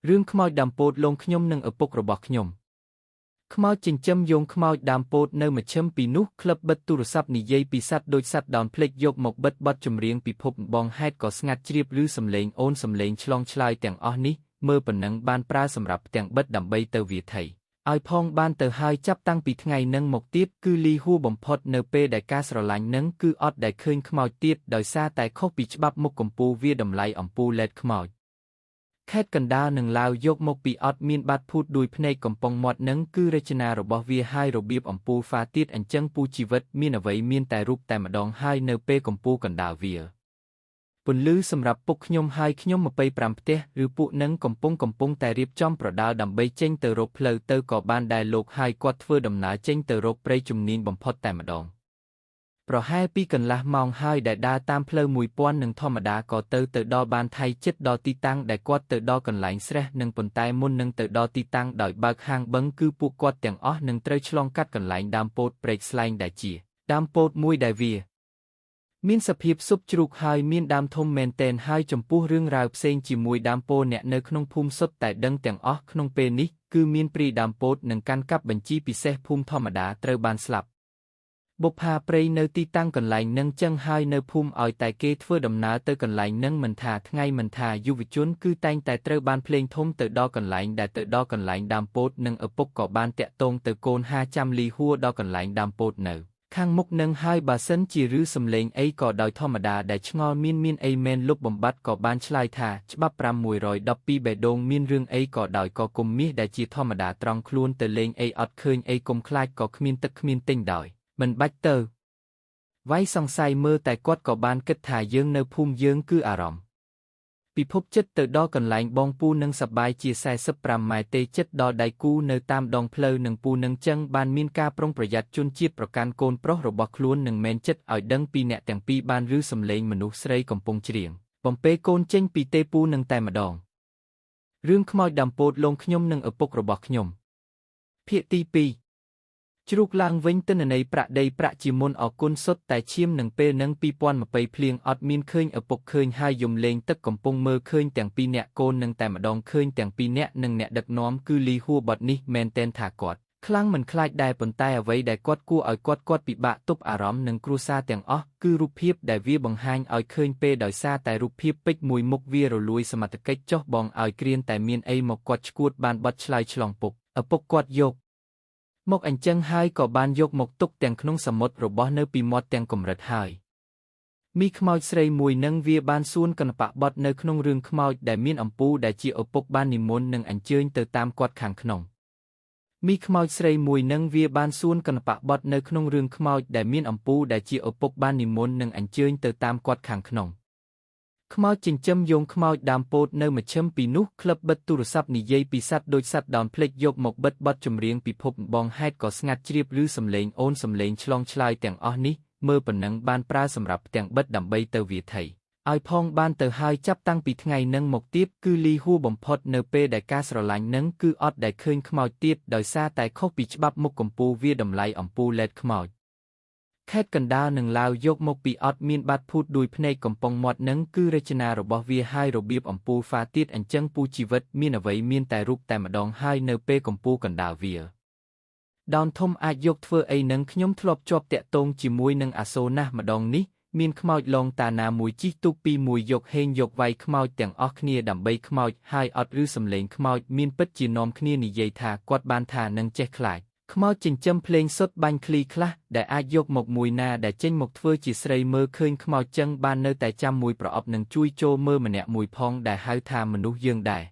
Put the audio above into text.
រឿងខ្មោចដើមពោតលងខ្ញុំនិងឪពុករបស់ខ្ញុំខ្មោចចិញ្ចឹមយងខ្មោចដើមពោតនៅមជ្ឈិមពីនោះក្លឹបបិទទូរស័ព្ទនិយាយពីសត្វដូចសត្វដោនភ្លេចយកមកបិទបទចម្រៀងពិភពបងហេតុក៏ស្ងាត់ជ្រាបឬសំឡេងអូនសំឡេងឆ្លងឆ្លើយទាំងអស់នេះមើលប៉ុណ្ណឹងបានប្រើសម្រាប់ទាំងបិទដើម្បីទៅវាថៃឲ្យផងបានទៅហើយចាប់តាំងពីថ្ងៃនឹងមកទៀតគឺលីហួរបំផុតនៅពេលដែលការស្រឡាញ់នឹងគឺអត់ដែលឃើញខ្មោចទៀតដោយសារតែខុសពីច្បាប់មុខកម្ពុជាវាតម្លៃអំពូឡេតខ្មោចខេត្តកណ្ដាលនិងឡាវយកមកពីអត់មានបាត់ភូតដួយភ្នែកកំប៉ុងមាត់នឹងគឺរចនារបស់វាហើយរបៀបអំពូលហ្វាទៀតអញ្ចឹងពូជីវិតមានអ្វីមានតែរូបតែម្ដងហើយនៅពេលកំពូលកណ្ដាលវាពន្លឺសម្រាប់ពុកខ្ញុំហើយខ្ញុំ25ផ្ទះឬពួកនឹងកំពុងតែរៀបចំប្រដាល់ដើម្បីចេញទៅរកផ្លូវទៅក៏បានដែរលោកហើយគាត់ធ្វើដំណើរចេញទៅរកព្រៃជំនាញបំផុតតែម្ដងប្រហែលពីកន្លះម៉ោងហើយដែលដើរតាមផ្លូវ1000នឹងធម្មតាក៏ទៅដល់បានថៃចិត្តដល់ទីតាំងដែលគាត់ទៅដល់កន្លែងស្រះនឹងប៉ុន្តែមុននឹងទៅដល់ទីតាំងដោយបើកហាងបឹងគឺពួកគាត់ទាំងអស់នឹងត្រូវឆ្លងកាត់កន្លែងដើមពោតព្រែកស្លែងដែលជាដើមពោតមួយដែលវាមានសភាពស៊ុបជ្រូកហើយមានដើមធំមែនទែនហើយចំពោះរឿងរ៉ាវផ្សេងជាមួយដើមពោតអ្នកនៅក្នុងភូមិសុទ្ធតែដឹងទាំងអស់ក្នុងពេលនេះគឺមានព្រីដើមពោតនឹងកាន់កាប់បញ្ជីពិសេសភូមិធម្មតាត្រូវបានស្លាប់បុប្ផាព្រៃនៅទីតាំងកន្លែងនឹងចឹងហើយនៅភូមិឲ្យតែគេធ្វើដំណើរទៅកន្លែងនឹងមិនថាថ្ងៃមិនថាយុវជនគឺតែងតែត្រូវបានភ្លេងធំទៅដល់កន្លែងដែលទៅដល់កន្លែងដើមពោតនិងឪពុកក៏បានតាក់ទងទៅកូនហាចាំលីហួរដល់កន្លែងដើមពោតនៅខាងមុខនឹងហើយបើសិនជាឬសំឡេងអីក៏ដោយធម្មតាដែលឆ្ងល់មានអីមែនលុបបំបត្តិក៏បានឆ្លើយថាច្បាប់512បេះដូងមានរឿងអីក៏ដោយក៏គុំមាសដែលជាធម្មតាត្រង់ខ្លួនទៅលេងអីអត់ឃើញអីគុំខ្លាចក៏គ្មានទឹកគ្មានទិញដោយមិនបាច់ទៅវាយសង្ស័យមើលតែគាត់ក៏បានគិតថាយើងនៅភូមិយើងគឺអារម្មណ៍ពិភពចិត្តទៅដល់កន្លែងបងពូនឹងសបាយជា45ម៉ែត្រទេចិត្តដល់ដៃគូនៅតាមដងផ្លូវនឹងពូនឹងចឹងបានមានការប្រុងប្រយ័ត្នជនជាតិប្រកាន់កូនប្រុសរបស់ខ្លួននឹងមែនចិត្តឲ្យដឹងពីអ្នកទាំងពីរបានឬសំឡេងមនុស្សស្រីកំពុងច្រៀងបំពេកូនចេញពីទេពូនឹងតែម្ដងរឿងខ្មោចដើមពោតលងខ្ញុំនិងឪពុករបស់ខ្ញុំភាគទី2ជ្រូកឡើងវិញទិន្នន័យប្រាក់ដីប្រាក់ជាមុនអគុណសុទ្ធតែឈាមនឹងពេលនឹង2020ភ្លៀងអត់មានឃើញឪពុកឃើញហើយយំលេងទឹកកំពុងមើលឃើញទាំងពីរអ្នកកូននឹងតែម្ដងឃើញទាំងពីរអ្នកនឹងអ្នកដឹកនាំគឺលីហួរបត់នេះមែនតែនថាគាត់ខ្លាំងមិនខ្លាចដែរប៉ុន្តែអ្វីដែលគាត់គួរឲ្យគាត់ពិបាកទប់អារម្មណ៍នឹងគ្រួសារទាំងអស់គឺរូបភាពដែលវាបង្ហាញឲ្យឃើញពេលដោយសារតែរូបភាពពេជ្រមួយមុខវារលួយសមត្ថកិច្ចចុះបងឲ្យក្រៀនតែមានអីមកគាត់ឈួតបានបត់ឆ្លើយឆ្លងពុកឪពុកគាត់យកមកអញ្ចឹងហើយក៏បានយកមកទុកទាំងក្នុងសមុទ្ររបស់នៅពីមាត់ទាំងកម្រិតហើយមីខ្មោចស្រីមួយនឹងវាបានសួនកណបៈបត់នៅក្នុងរឿងខ្មោចដែលមានអំពូដែលជាឪពុកបាននិមន្តនិងអញ្ជើញទៅតាមគាត់ខាងក្នុងមីខ្មោចស្រីមួយនឹងវាបានសួនកណបៈបត់នៅក្នុងរឿងខ្មោចដែលមានអំពូដែលជាឪពុកបាននិមន្តនិងអញ្ជើញទៅតាមគាត់ខាងក្នុងខ្មោចចិញ្ចឹមយងខ្មោចដើមពោតនៅមជ្ឈិមពីនោះក្លឹបបិទទូរស័ព្ទនិយាយពីសត្វដូចសត្វដោនភ្លេចយកមកបិទបទចម្រៀងពិភពបងហេតុក៏ស្ងាត់ជ្រាបឬសំឡេងអូនសំឡេងឆ្លងឆ្លើយទាំងអស់នេះមើលប៉ុណ្ណឹងបានប្រើសម្រាប់ទាំងបិទដើម្បីទៅវាថៃឲ្យផងបានទៅហើយចាប់តាំងពីថ្ងៃនឹងមកទៀតគឺលីហួរបំផុតនៅពេលដែលការស្រឡាញ់នឹងគឺអត់ដែលឃើញខ្មោចទៀតដោយសារតែខុសពីច្បាប់មុខកម្ពុជាវាតម្លៃអំពូឡេតខ្មោចខេត្តកណ្ដាលនិងឡាវយកមកពីអត់មានបាត់ភូតដួយភ្នែកកំប៉ុងមាត់នឹងគឺរចនារបស់វាហើយរបៀបអំពូលហ្វាទៀតអញ្ចឹងពូជីវិតមានអ្វីមានតែរូបតែម្ដងហើយនៅពេលកំពូលកណ្ដាលវាដោនធំអាចយកធ្វើអីនឹងខ្ញុំធ្លាប់ជាប់តាក់ទងជាមួយនឹងអាសូរណាស់ម្ដងនេះមានខ្មោចឡងតាណាមួយជីកទូកពីមួយយកហេងយកវាយខ្មោចទាំងអស់គ្នាដើម្បីខ្មោចហើយអត់ឬសំឡេងខ្មោចមានពិតជានាំគ្នានិយាយថាគាត់បានថានឹងចេះខ្លាចខ្មោចចិញ្ចឹមភ្លេងសុទ្ធបាញ់ឃ្លីខ្លះដែលអាចយកមកមួយណាដែលចេញមកធ្វើជាស្រីមើលឃើញខ្មោចចឹងបាននៅតែចាំមួយប្រអប់នឹងជួយចូលមើលម្នាក់មួយផងដែលហៅថាមនុស្សយើងដែរ